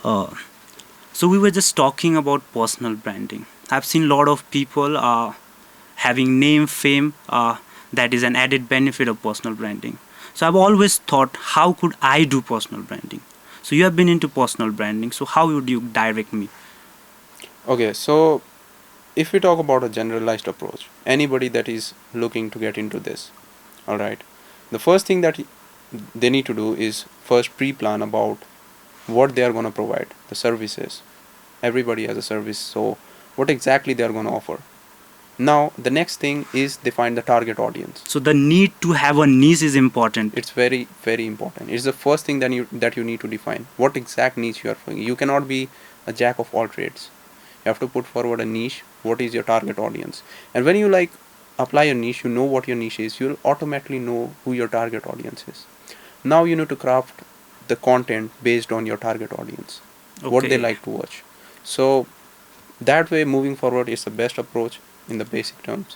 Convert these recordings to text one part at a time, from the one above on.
Uh, so we were just talking about personal branding. I've seen a lot of people having name, fame. That is an added benefit of personal branding. So I've always thought, how could I do personal branding? So you have been into personal branding. So how would you direct me? Okay, so if we talk about a generalized approach, anybody that is looking to get into this, all right, the first thing that they need to do is first pre-plan about what they are going to provide, the services. Everybody has a service, so what exactly they are going to offer. Now, the next thing is define the target audience. So the need to have a niche is important. It's very, very important. It's the first thing that you need to define. What exact niche you are doing. You cannot be a jack of all trades. You have to put forward a niche. What is your target audience? And when you apply a niche, you know what your niche is. You'll automatically know who your target audience is. Now you need to craft the content based on your target audience, what they Okay. like to watch. So that way, moving forward is the best approach in the basic terms.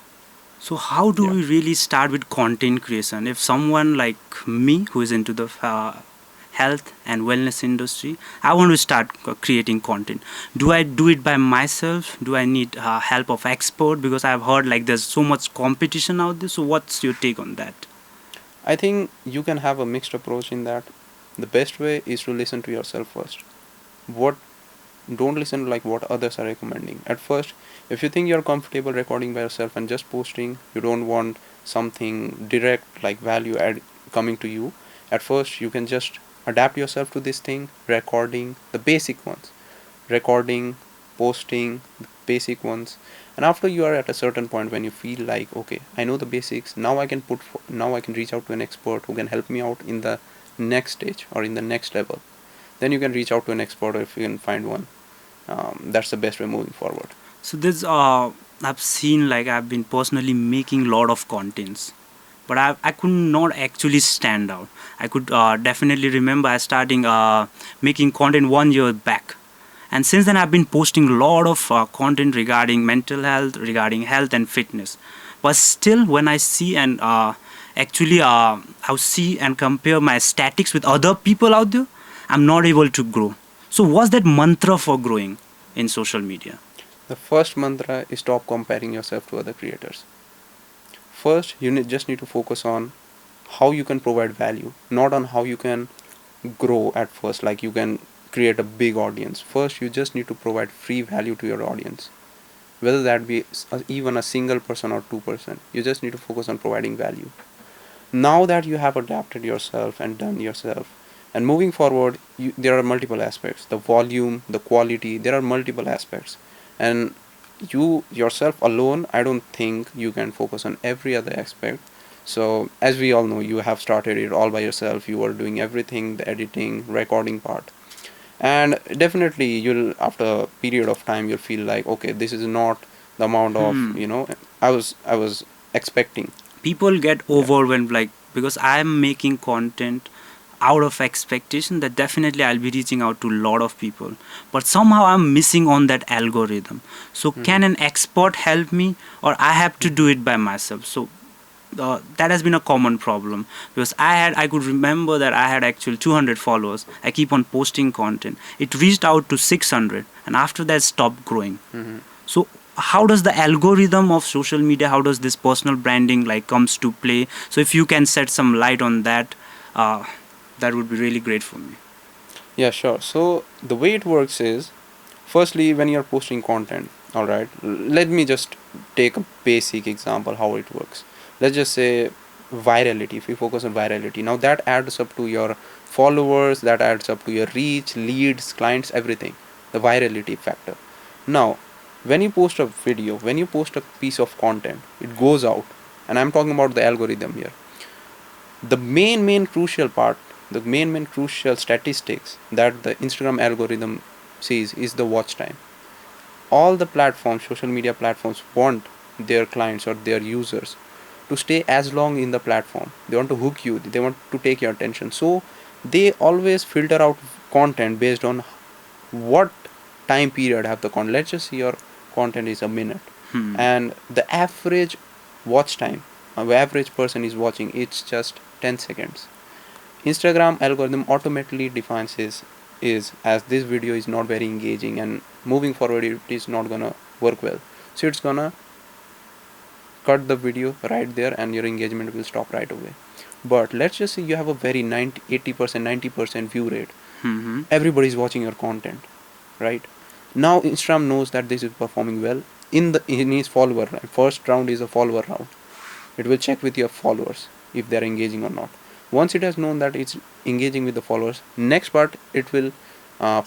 So how do Yeah. we really start with content creation? If someone like me who is into the health and wellness industry, I want to start creating content. Do I do it by myself? Do I need help of expert? Because I've heard like there's so much competition out there. So what's your take on that? I think you can have a mixed approach in that. The best way is to listen to yourself first. What Don't listen to what others are recommending. At first, if you think you're comfortable recording by yourself and just posting, you don't want something direct like value add coming to you. At first, you can just adapt yourself to this thing, recording the basic ones, recording, posting the basic ones, and after you are at a certain point when you feel like, okay, I know the basics, now I can reach out to an expert who can help me out in the next stage or in the next level. Then you can reach out to an expert, or if you can find one. That's the best way moving forward. So there's I've seen like I've been personally making a lot of contents, but I could not actually stand out. I could definitely remember I starting making content 1 year back, and since then I've been posting a lot of content regarding mental health, regarding health and fitness. But still, when I see and actually I see and compare my statics with other people out there, I'm not able to grow. So what's that mantra for growing in social media? The first mantra is stop comparing yourself to other creators. First, just need to focus on how you can provide value, not on how you can grow at first, like you can create a big audience. First, you just need to provide free value to your audience, whether that be even a single person or 2%. You just need to focus on providing value. Now that you have adapted yourself and done yourself, and moving forward, there are multiple aspects, the volume, the quality, there are multiple aspects. And you yourself alone, I don't think you can focus on every other aspect. So as we all know, you have started it all by yourself. You are doing everything, the editing, recording part. And definitely you'll, after a period of time, you'll feel like, okay, this is not the amount of, Hmm. I was expecting. People get Yeah. overwhelmed like because I'm making content out of expectation that definitely I'll be reaching out to a lot of people, but somehow I'm missing on that algorithm. So Hmm. can an expert help me, or I have to do it by myself? So that has been a common problem because I could remember that I had actually 200 followers. I keep on posting content. It reached out to 600, and after that stopped growing. Hmm. So how does the algorithm of social media, how does this personal branding like comes to play? So if you can set some light on that, uh, that would be really great for me. Yeah, sure. So the way it works is, firstly, when you're posting content, all right, let me just take a basic example how it works. Let's just say virality. If we focus on virality, now that adds up to your followers, that adds up to your reach, leads, clients, everything. The virality factor. Now, when you post a video, when you post a piece of content, it goes out, and I'm talking about the algorithm here. The main crucial part, the main crucial statistics that the Instagram algorithm sees is the watch time. All the platforms, social media platforms, want their clients or their users to stay as long in the platform. They want to hook you, they want to take your attention, so they always filter out content based on what time period have the content. Let's just say your content is a minute, Hmm. and the average watch time, the average person is watching, it's just 10 seconds. Instagram algorithm automatically defines is is, as this video is not very engaging and moving forward it is not gonna work well, so it's gonna cut the video right there and your engagement will stop right away. But let's just say you have a very 90 80% 90% view rate, Mm-hmm. everybody is watching your content, right? Now Instagram knows that this is performing well in his follower round. First round is a follower round. It will check with your followers if they are engaging or not. Once it has known that it's engaging with the followers, next part it will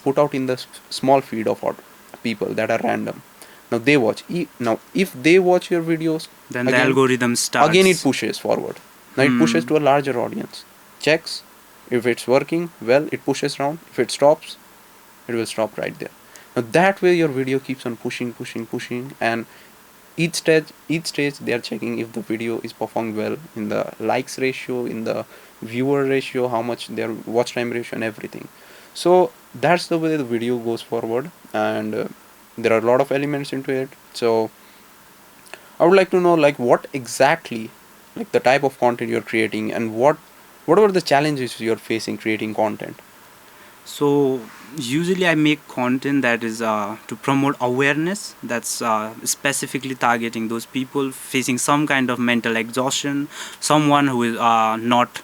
put out in the small feed of people that are random. Now they watch. Now if they watch your videos, Then the again, algorithm starts. again it pushes forward. Now it pushes Hmm. to a larger audience. Checks if it's working well, it pushes around. If it stops, it will stop right there. Now that way your video keeps on pushing, and each stage they are checking if the video is performing well in the likes ratio, in the viewer ratio, how much their watch time ratio and everything. So that's the way the video goes forward, and there are a lot of elements into it. So I would like to know, like, what exactly, like the type of content you're creating, and what are the challenges you're facing creating content. So usually I make content that is to promote awareness. That's specifically targeting those people facing some kind of mental exhaustion, someone who is not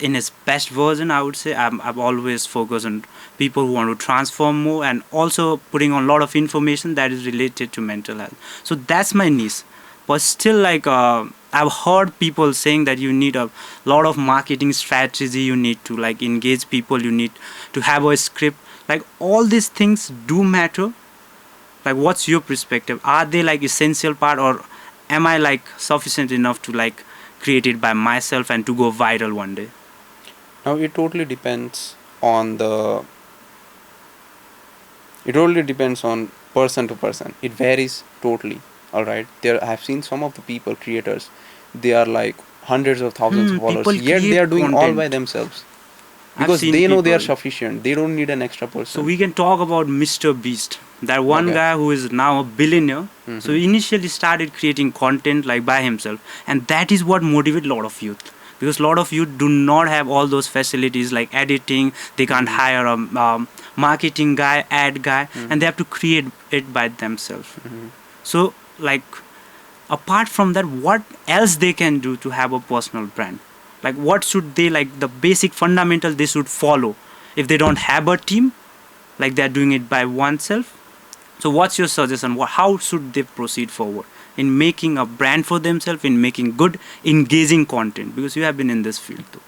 in his best version. I would say I've always focused on people who want to transform more, and also putting on a lot of information that is related to mental health. So that's my niche. But still, like I've heard people saying that you need a lot of marketing strategy, you need to like engage people, you need to have a script. Like all these things do matter. Like what's your perspective? Are they like essential part, or am I like sufficient enough to like create it by myself and to go viral one day? Now it totally depends on person to person. It varies totally. All right, there I've seen some of the people creators, they are like hundreds of thousands of followers, People yet they create are doing all by content. themselves I've because seen they know they are people. sufficient, they don't need an extra So person. we can talk about Mr. Beast, that one Okay. guy who is now a billionaire. So Mhm. he initially started creating content like by himself, and that is what motivates a lot of youth. Because a lot of youth do not have all those facilities like editing. They can't Mhm. hire a marketing guy, ad guy, and Mhm. they have to create it by themselves. Mhm. So like apart from that, what else they can do to have a personal brand? Like what should they, like the basic fundamental they should follow if they don't have a team, like they're doing it by oneself? So what's your suggestion? How should they proceed forward in making a brand for themselves, in making good engaging content, because you have been in this field too?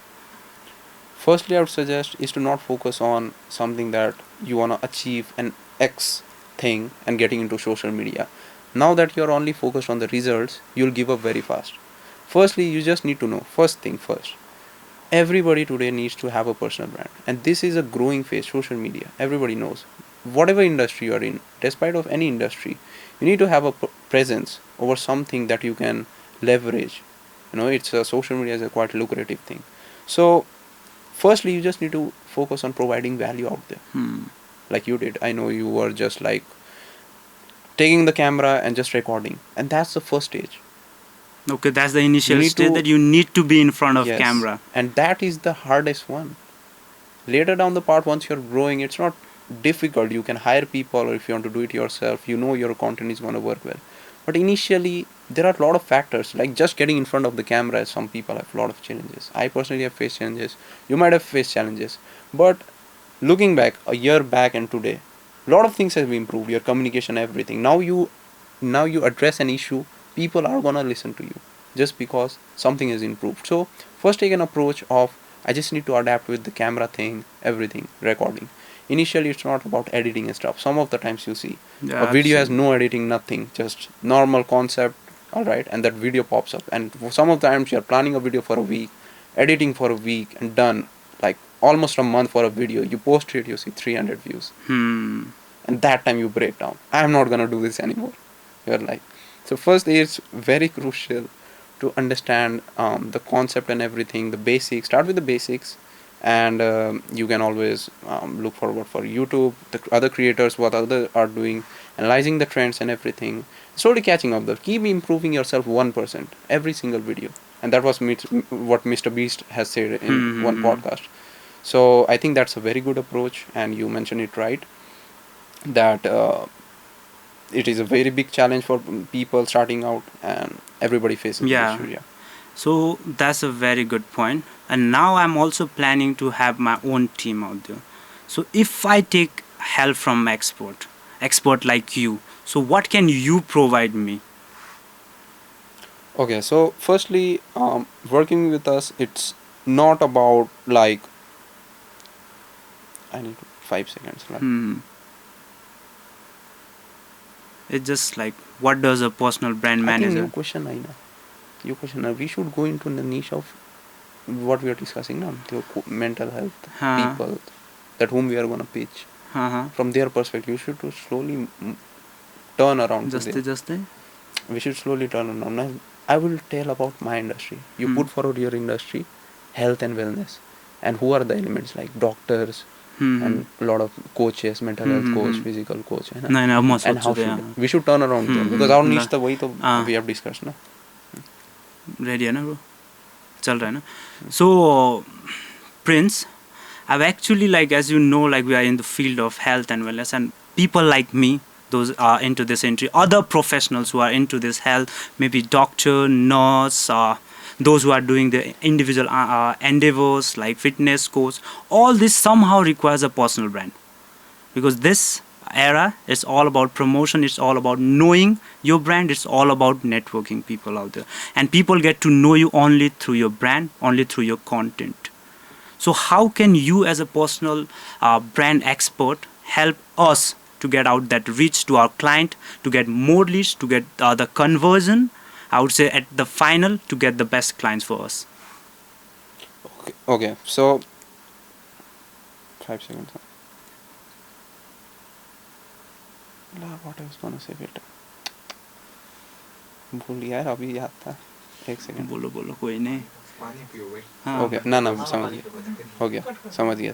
Firstly, I would suggest is to not focus on something that you want to achieve an X thing and getting into social media. Now that you're only focused on the results, you'll give up very fast. Firstly, you just need to know, first thing first, everybody today needs to have a personal brand, and this is a growing phase. Social media, everybody knows, whatever industry you're in, despite of any industry, you need to have a presence over something that you can leverage. It's social media is a quite lucrative thing. So firstly, you just need to focus on providing value out there, Hmm. like you did. I know you were just like taking the camera and just recording, and that's the first stage. Okay, that's the You initial need stage, to, that you need to be in front of yes, camera. and that is the hardest one. Later down the part, once you're growing, it's not difficult. You can hire people, or if you want to do it yourself, your content is going to work well. But initially, there are a lot of factors, like just getting in front of the camera. Some people have a lot of challenges. I personally have faced challenges. You might have faced challenges, but looking back a year back and today, a lot of things have improved. Your communication, everything. Now you address an issue, people are gonna listen to you just because something has improved. So first take an approach of, I just need to adapt with the camera thing, everything, recording. Initially it's not about editing and stuff. Some of the times you see a Yeah, I've video has seen. no editing, nothing, just normal concept, alright, and that video pops up. And for some of the times you're planning a video for a week, editing for a week, and done, like almost a month for a video. You post it, you see 300 views, Hmm. and that time you break down. I'm not gonna do this anymore. You're like, so first it's very crucial to understand the concept and everything, the basics. Start with the basics, and you can always look forward for YouTube, the other creators, what other are doing, analyzing the trends and everything, slowly catching up. Keep improving yourself 1% every single video, and that was what Mr. Beast has said in Hmm. one Hmm. podcast. So I think that's a very good approach, and you mentioned it right, that it is a very big challenge for people starting out, and everybody faces this Yeah. issue. Yeah. So that's a very good point. And now I'm also planning to have my own team out there. So if I take help from expert like you, so what can you provide me? Okay, so firstly, working with us, it's not about like, I need 5 seconds. Like, Hmm. It's just like, what does a personal brand I think your manager? question, I know. Your question, we should go into the niche of what we are discussing now, the mental health Huh? people that whom we are gonna pitch. Huh? From their perspective, you should to slowly turn around to them. Just We should slowly turn around. Now, I will tell about my industry. You Hmm. put forward your industry, health and wellness, and who are the elements like doctors Hmm. and a lot of coaches, mental health coach, physical coach, है ना? नहीं नहीं अब मत And सोचो how तो should यार we should turn around there because our niche तो वही तो हाँ we have discussed ना. रेडी है ना ब्रो चल रहा है ना सो Prince, I've actually, like, as you know, like, we are in the field of health and wellness, and people like me, those are into this industry, other professionals who are into this health, maybe doctor, nurse, those who are doing the individual endeavors like fitness coach, all this somehow requires a personal brand, because this era is all about promotion, it's all about knowing your brand, it's all about networking people out there, and people get to know you only through your brand, only through your content. So how can you, as a personal brand expert, help us to get out that reach to our client, to get more leads, to get the conversion, I would say at the final, to get the best clients for us? Okay, so 5 seconds. What I was gonna say बेटा भूल यार अभी याद था 1 second. बोलो बोलो कोई नहीं. पानी पियो भाई. हाँ. ओके ना ना समझ गया, हो गया, समझ गया.